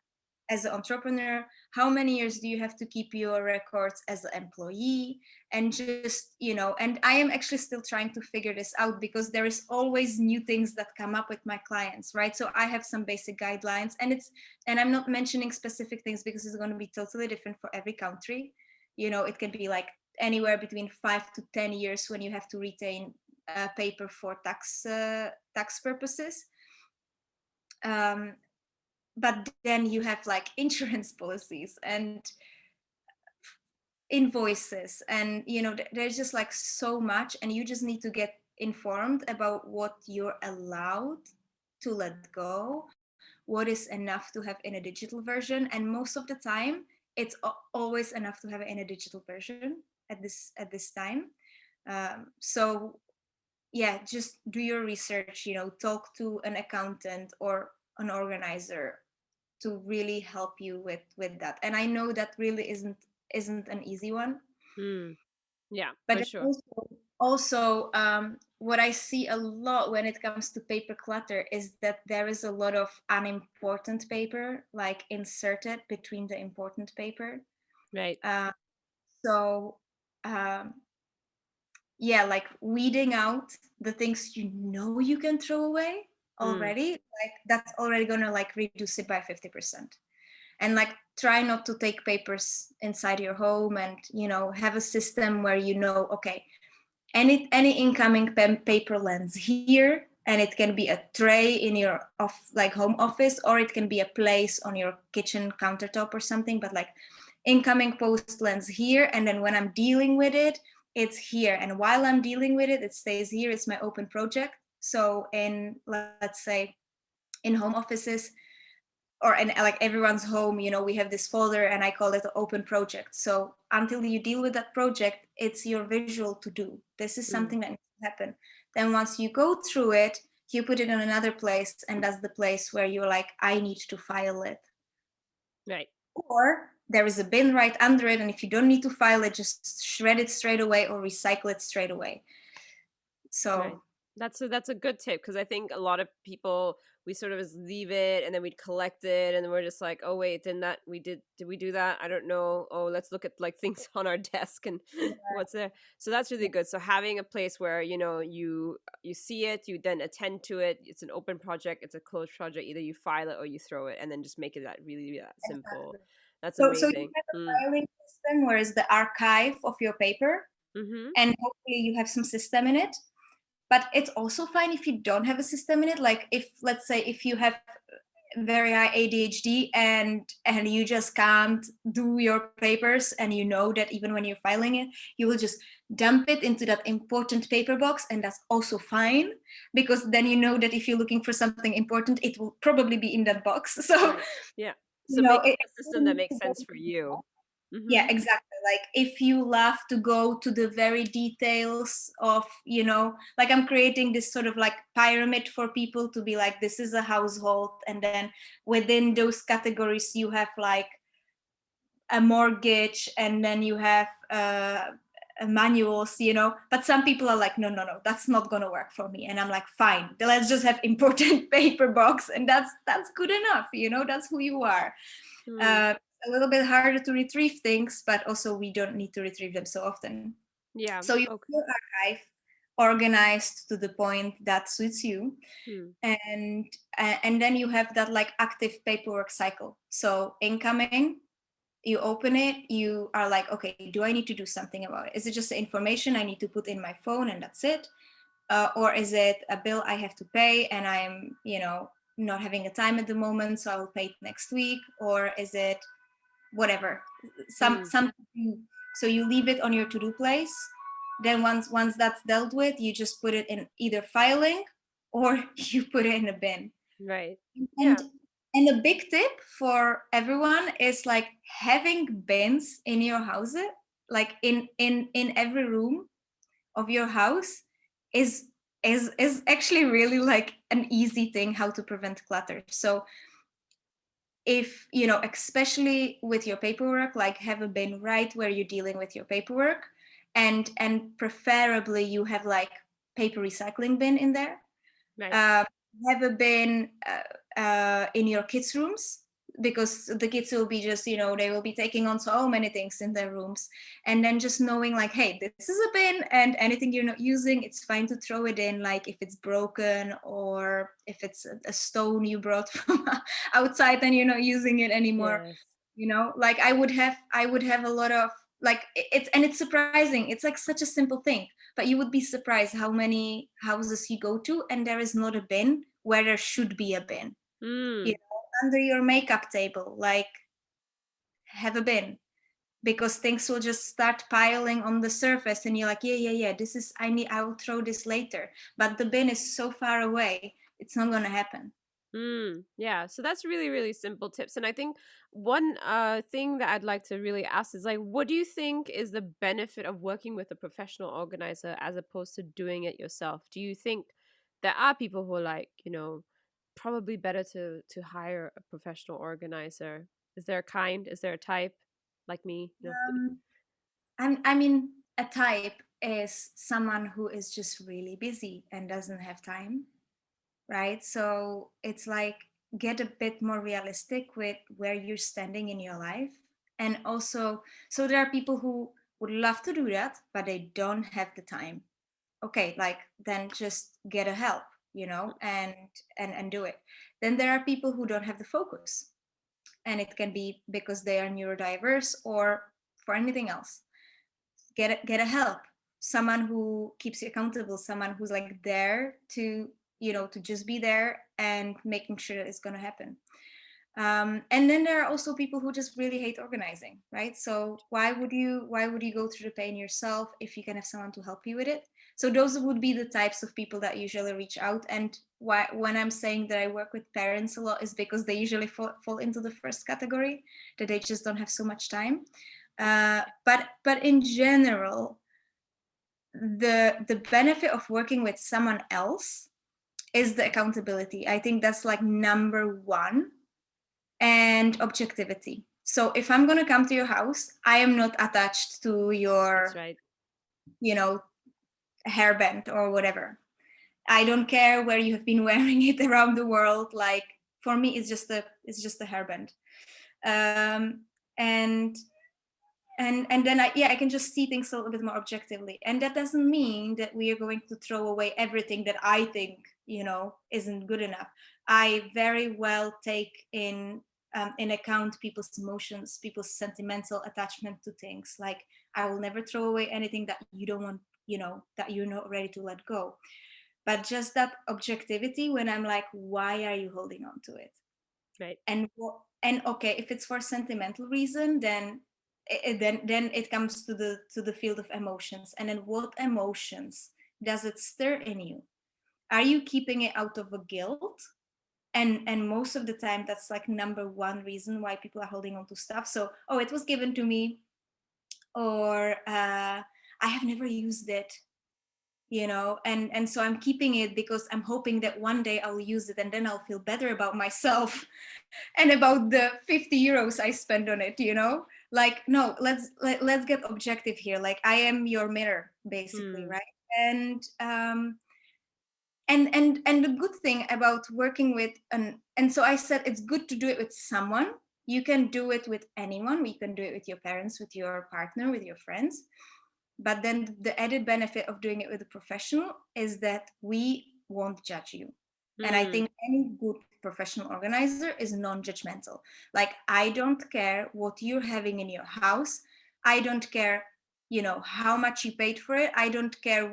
as an entrepreneur? How many years do you have to keep your records as an employee? And just, and I am actually still trying to figure this out because there is always new things that come up with my clients, right? So I have some basic guidelines, and I'm not mentioning specific things because it's going to be totally different for every country. It can be like anywhere between 5 to 10 years when you have to retain paper for tax purposes. um, but then you have like insurance policies and invoices, and there's just like so much, and you just need to get informed about what you're allowed to let go, what is enough to have in a digital version. And most of the time it's always enough to have it in a digital version at this time. So yeah, just do your research, talk to an accountant or an organizer to really help you with that. And I know that really isn't an easy one. mm, yeah, But for then sure. also what I see a lot when it comes to paper clutter is that there is a lot of unimportant paper like inserted between the important paper. Right. uh, so um, yeah, like weeding out the things you can throw away Mm, already, like that's already gonna like reduce it by 50%. And like try not to take papers inside your home, and have a system where okay, any incoming paper lands here, and it can be a tray in your like home office, or it can be a place on your kitchen countertop or something, but like incoming post lands here, and then when I'm dealing with it, it's here, and while I'm dealing with it, it stays here. It's my open project. So in, let's say, in home offices, or in like everyone's home, we have this folder, and I call it an open project. So until you deal with that project, it's your visual to do. This is mm, something that needs to happen. Then once you go through it, you put it in another place, and that's the place where you're like, I need to file it. right. Or there is a bin right under it, and if you don't need to file it, just shred it straight away or recycle it straight away. Right. So That's a good tip, because I think a lot of people, we sort of just leave it and then we'd collect it and then we're just like, oh wait, did we do that? I don't know. Oh, let's look at like things on our desk and what's there. So that's really good. So having a place where you see it, you then attend to it. It's an open project, it's a closed project. Either you file it or you throw it, and then just make it that really that simple. exactly. That's So you amazing. have a filing system where is the archive of your paper, Mm-hmm. and hopefully you have some system in it. But it's also fine if you don't have a system in it. Like if, let's say, if you have very high ADHD and you just can't do your papers, and you know that even when you're filing it, you will just dump it into that important paper box, and that's also fine, because then you know that if you're looking for something important, it will probably be in that box. So Right. Yeah. So you know, make it, a system that makes sense for you. yeah, Mm-hmm. exactly. Like if you love to go to the very details of, like I'm creating this sort of like pyramid for people to be like, this is a household, and then within those categories you have like a mortgage, and then you have manuals, but some people are like, no, that's not gonna work for me, and I'm like, fine, then let's just have important paper box, and that's good enough, that's who you are. Mm. uh, a little bit harder to retrieve things, but also we don't need to retrieve them so often. Yeah. So you Okay. your archive organized to the point that suits you, Hmm. and then you have that like active paperwork cycle. So incoming, you open it, you are like, okay, do I need to do something about it? Is it just the information I need to put in my phone and that's it? Or is it a bill I have to pay and I'm, not having a time at the moment, so I will pay it next week? Or is it whatever, Hmm. some so you leave it on your to-do place. Then once that's dealt with, you just put it in either filing or you put it in a bin. Right. and Yeah. and a big tip for everyone is like having bins in your house, like in every room of your house, is is actually really like an easy thing how to prevent clutter. So if especially with your paperwork, like have a bin right where you're dealing with your paperwork, and preferably you have like paper recycling bin in there. Right. um, have a bin in your kids' rooms, because the kids will be just, they will be taking on so many things in their rooms. And then just knowing like, hey, this is a bin, and anything you're not using, it's fine to throw it in, like if it's broken or if it's a stone you brought from outside and you're not using it anymore. Yes. Like I would have a lot of, like, it's surprising, it's like such a simple thing, but you would be surprised how many houses you go to and there is not a bin where there should be a bin. Hmm. Under your makeup table, like, have a bin, because things will just start piling on the surface and you're like, yeah, I will throw this later, but the bin is so far away, it's not going to happen. Mm, yeah, so that's really, really simple tips. And I think one thing that I'd like to really ask is like, what do you think is the benefit of working with a professional organizer as opposed to doing it yourself? Do you think there are people who are like, probably better to hire a professional organizer? Is there a kind? Is there a type like me? No. um, I mean, a type is someone who is just really busy and doesn't have time, right? So it's like, get a bit more realistic with where you're standing in your life. And also, so there are people who would love to do that, but they don't have the time. Okay, like, then just get a help, and do it. Then there are people who don't have the focus, and it can be because they are neurodiverse or for anything else. Get a help, someone who keeps you accountable, someone who's like there to, to just be there and making sure that it's going to happen. And then there are also people who just really hate organizing, right? So why would you go through the pain yourself if you can have someone to help you with it? So those would be the types of people that usually reach out. And why, when I'm saying that I work with parents a lot, is because they usually fall into the first category, that they just don't have so much time. But in general, the benefit of working with someone else is the accountability. I think that's like number one, and objectivity. So if I'm going to come to your house, I am not attached to That's your, right. you know, hairband or whatever. I don't care where you have been wearing it around the world. Like, for me, it's just a hairband. Um, and and then I can just see things a little bit more objectively. And that doesn't mean that we are going to throw away everything that I think, isn't good enough. I very well take in account people's emotions, people's sentimental attachment to things. Like, I will never throw away anything that you don't want, that you're not ready to let go. but just that objectivity when I'm like, why are you holding on to it? Right. And okay, if it's for sentimental reason, then then it comes to the field of emotions. And then what emotions does it stir in you? Are you keeping it out of a guilt? And most of the time that's like number one reason why people are holding on to stuff. So, oh, it was given to me, or I have never used it, and so I'm keeping it because I'm hoping that one day I'll use it and then I'll feel better about myself and about the 50 euros I spend on it, like, no, let's get objective here. Like, I am your mirror, basically, Mm. right? And the good thing about working with and so I said it's good to do it with someone. You can do it with anyone. You can do it with your parents, with your partner, with your friends. But then the added benefit of doing it with a professional is that we won't judge you. And I Mm. think any good professional organizer is non-judgmental. Like, I don't care what you're having in your house. I don't care, how much you paid for it. I don't care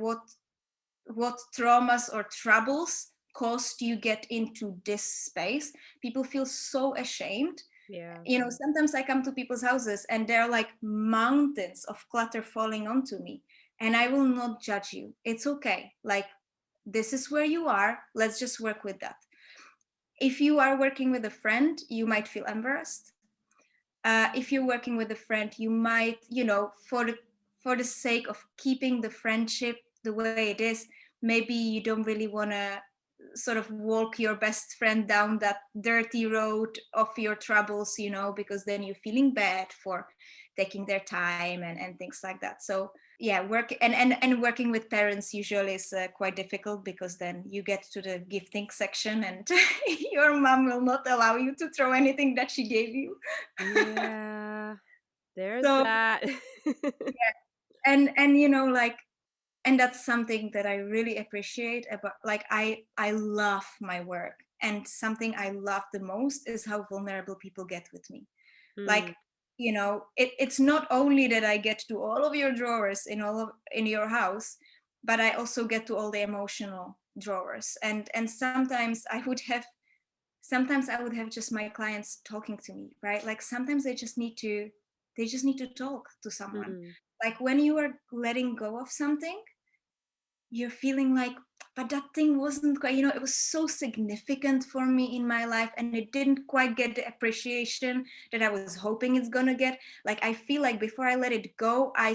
what traumas or troubles caused you get into this space. People feel so ashamed. Yeah. Sometimes I come to people's houses and there are like mountains of clutter falling onto me, and I will not judge you. It's okay. Like, this is where you are. Let's just work with that. If you are working with a friend, you might feel embarrassed. If you're working with a friend, you might, for the sake of keeping the friendship the way it is, maybe you don't really want to sort of walk your best friend down that dirty road of your troubles, because then you're feeling bad for taking their time and things like that. So yeah, and working with parents usually is quite difficult, because then you get to the gifting section and your mom will not allow you to throw anything that she gave you. Yeah. There's So that. yeah, and like, and that's something that I really appreciate about, like, I love my work, and something I love the most is how vulnerable people get with me. Mm. Like, it's not only that I get to all of your drawers in your house, but I also get to all the emotional drawers. And sometimes I would have just my clients talking to me, right? Like, sometimes they just need to talk to someone. Mm. Like, when you are letting go of something, you're feeling like, but that thing wasn't quite, it was so significant for me in my life, and it didn't quite get the appreciation that I was hoping it's gonna get. Like, I feel like before I let it go, I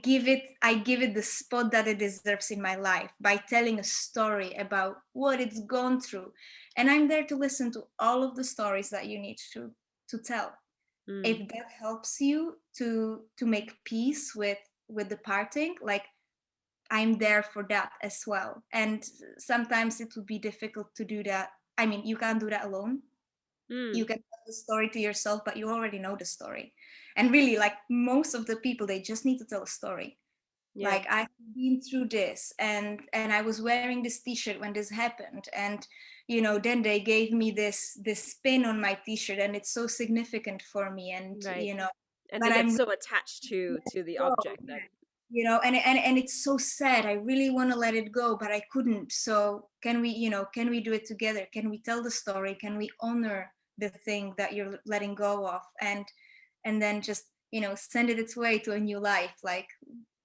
give it the spot that it deserves in my life by telling a story about what it's gone through. And I'm there to listen to all of the stories that you need to tell. If Mm. that helps you to make peace with the parting, like, I'm there for that as well. And sometimes it would be difficult to do that. I mean, you can't do that alone. You Mm. can tell the story to yourself, but you already know the story. And really, like, most of the people, they just need to tell a story. Yeah. Like, I've been through this, and I was wearing this t-shirt when this happened, and then they gave me this pin on my t-shirt, and it's so significant for me, and Right. And but they get I'm so attached to the go. object that. And it's so sad. I really want to let it go, but I couldn't. So can we do it together? Can we tell the story? Can we honor the thing that you're letting go of, and then just send it its way to a new life, like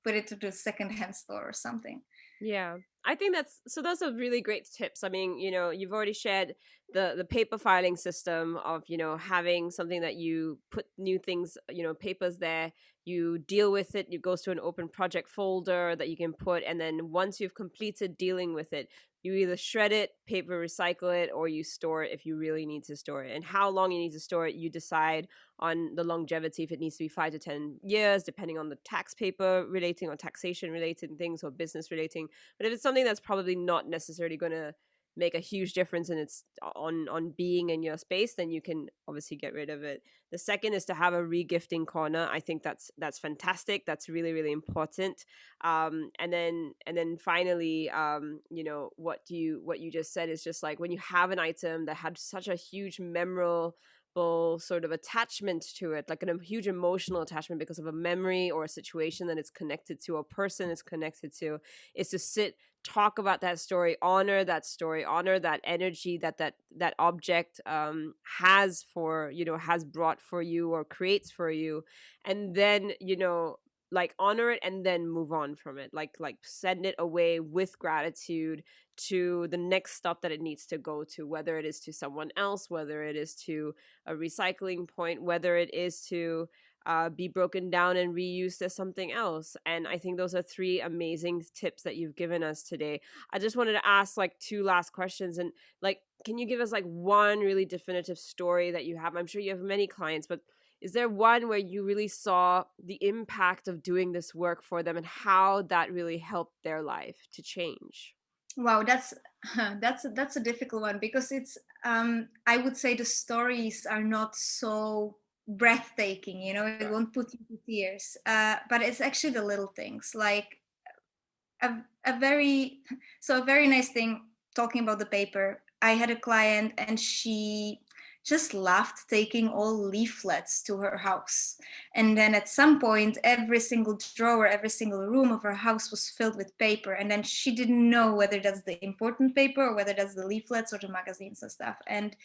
put it to the secondhand store or something. Yeah. I think those are really great tips. I mean, you've already shared the paper filing system of, having something that you put new things, papers there, you deal with it, it goes to an open project folder that you can put, and then once you've completed dealing with it, you either shred it, paper recycle it, or you store it if you really need to store it. And how long you need to store it, you decide on the longevity, if it needs to be 5 to 10 years, depending on the tax paper relating or taxation related things or business relating. But if it's something that's probably not necessarily going to make a huge difference in its on being in your space, then you can obviously get rid of it. The second is to have a regifting corner. I think that's fantastic. That's really, really important. And then finally, what you just said is just like, when you have an item that had such a huge memorable deeper sort of attachment to it, like a huge emotional attachment because of a memory or a situation that it's connected to, a person it's connected to, is to sit, talk about that story, honor that energy that object has for, has brought for you or creates for you, and then, like honor it and then move on from it, like send it away with gratitude to the next stop that it needs to go to, whether it is to someone else, whether it is to a recycling point, whether it is to be broken down and reused as something else. And I think those are three amazing tips that you've given us today. I just wanted to ask like two last questions, and like, can you give us like one really definitive story that you have? I'm sure you have many clients, but is there one where you really saw the impact of doing this work for them and how that really helped their life to change? Wow, that's a difficult one, because it's I would say the stories are not so breathtaking, it won't put you to tears, but it's actually the little things, like a, a very a very nice thing. Talking about the paper, I had a client and she just loved taking all leaflets to her house, and then at some point every single drawer, every single room of her house was filled with paper, and then she didn't know whether that's the important paper or whether that's the leaflets or the magazines and stuff. And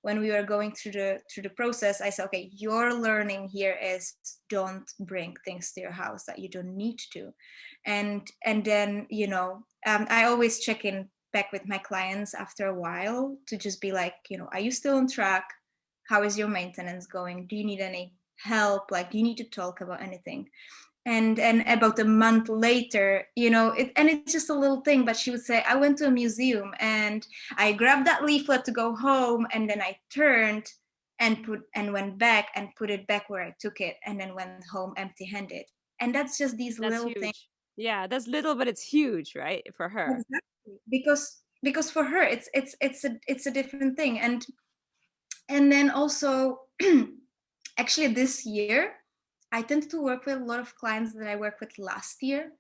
when we were going through the process, I said, okay, your learning here is don't bring things to your house that you don't need to. And then, I always check in back with my clients after a while to just be like, are you still on track? How is your maintenance going? Do you need any help? Like, do you need to talk about anything? And about a month later, and it's just a little thing, but she would say, I went to a museum and I grabbed that leaflet to go home, and then I turned and went back and put it back where I took it, and then went home empty handed. And that's just these That's little things. huge. Yeah, that's little, but it's huge, right? For her. Exactly. Because for her it's a different thing. And then also, actually this year I tend to work with a lot of clients that I worked with last year.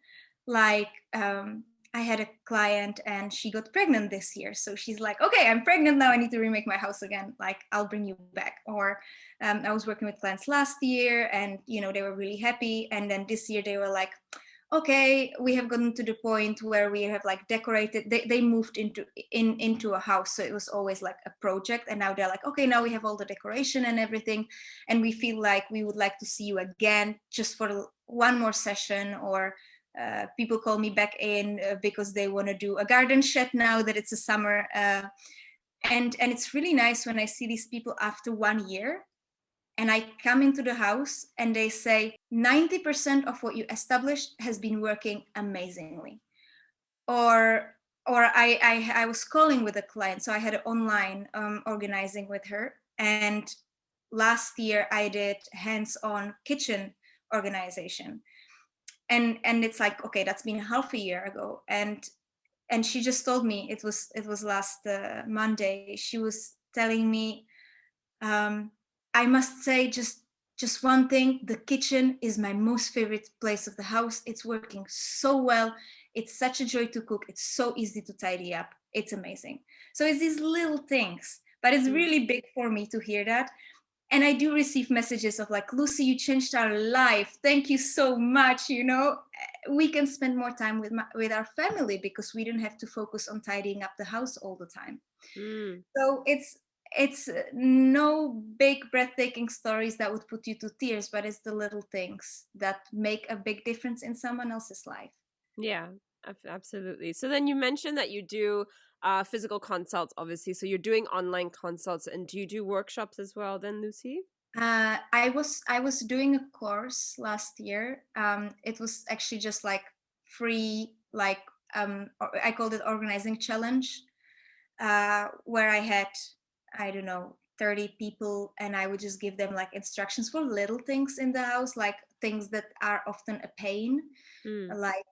Like, I had a client and she got pregnant this year, so she's like, okay, I'm pregnant now, I need to remake my house again, like I'll bring you back. Or I was working with clients last year and they were really happy, and then this year they were like, okay, we have gotten to the point where we have like decorated, they moved into a house, so it was always like a project, and now they're like, okay, now we have all the decoration and everything, and we feel like we would like to see you again just for one more session. Or people call me back in because they want to do a garden shed now that it's a summer, and it's really nice when I see these people after 1 year and I come into the house and they say 90% of what you established has been working amazingly. Or I was calling with a client, so I had an online organizing with her, and last year I did hands-on kitchen organization, and it's like, okay, that's been half a year ago, and she just told me, it was last Monday, she was telling me, um, I must say, just one thing: the kitchen is my most favorite place of the house. It's working so well. It's such a joy to cook. It's so easy to tidy up. It's amazing. So it's these little things, but it's Mm. really big for me to hear that. And I do receive messages of like, Lucie, you changed our life. Thank you so much. We can spend more time with our family because we don't have to focus on tidying up the house all the time. Mm. So it's no big breathtaking stories that would put you to tears, but it's the little things that make a big difference in someone else's life. Yeah, absolutely. So then you mentioned that you do physical consults, obviously. So you're doing online consults, and do you do workshops as well then, Lucy? I was doing a course last year. It was actually just like free, like, I called it organizing challenge, where I had, I don't know, 30 people, and I would just give them like instructions for little things in the house, like things that are often a pain, Mm. like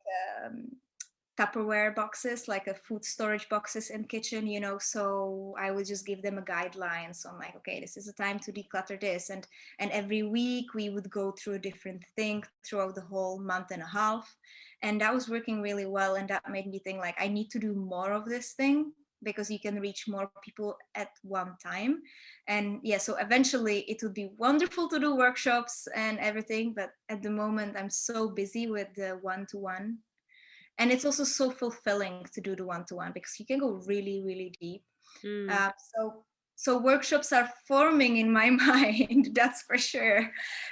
Tupperware boxes, like a food storage boxes in kitchen, so I would just give them a guideline. So I'm like, okay, this is the time to declutter this. And every week we would go through a different thing throughout the whole month and a half. And that was working really well. And that made me think like, I need to do more of this thing. because you can reach more people at one time. And yeah, so eventually it would be wonderful to do workshops and everything, but at the moment I'm so busy with the one-to-one. And it's also so fulfilling to do the one-to-one because you can go really, really deep. Mm. So workshops are forming in my mind, that's for sure.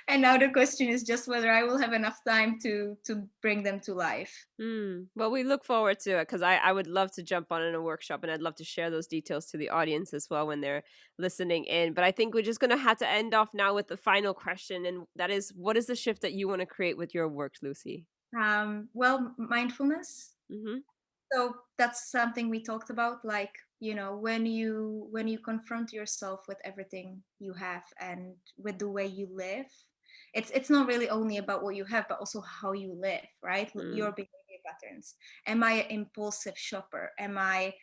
And now the question is just whether I will have enough time to bring them to life. Well, we look forward to it because I would love to jump on in a workshop, and I'd love to share those details to the audience as well when they're listening in. But I think we're just going to have to end off now with the final question. And that is, what is the shift that you want to create with your work, Lucie? Well, mindfulness. Mm-hmm. So that's something we talked about, like, you know, when you confront yourself with everything you have and with the way you live, it's not really only about what you have but also how you live, right? Your Mm. behavior patterns. Am I an impulsive shopper? Am I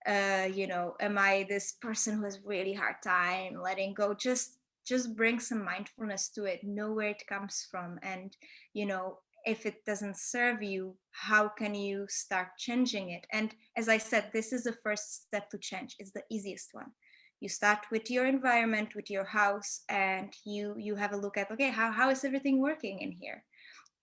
am I this person who has really hard time letting go? Just bring some mindfulness to it, know where it comes from, and you know, if it doesn't serve you, how can you start changing it? And as I said, this is the first step to change. It's the easiest one. You start with your environment, with your house, and you have a look at, okay, how is everything working in here?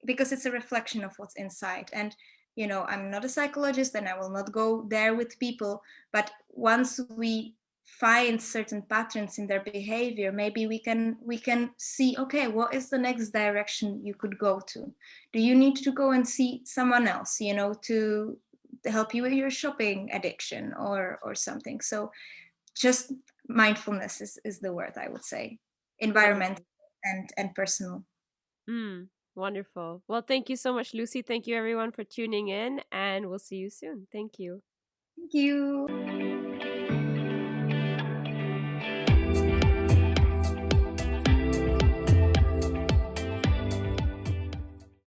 Because it's a reflection of what's inside. And you know, I'm not a psychologist and I will not go there with people, but once we find certain patterns in their behavior, maybe we can see, okay, what is the next direction you could go to? Do you need to go and see someone else, you know, to help you with your shopping addiction or something? So just mindfulness is the word, I would say. Environment Wonderful. and personal. Mm. Wonderful. Well, thank you so much, Lucie. Thank you, everyone, for tuning in, and we'll see you soon. Thank you. Thank you.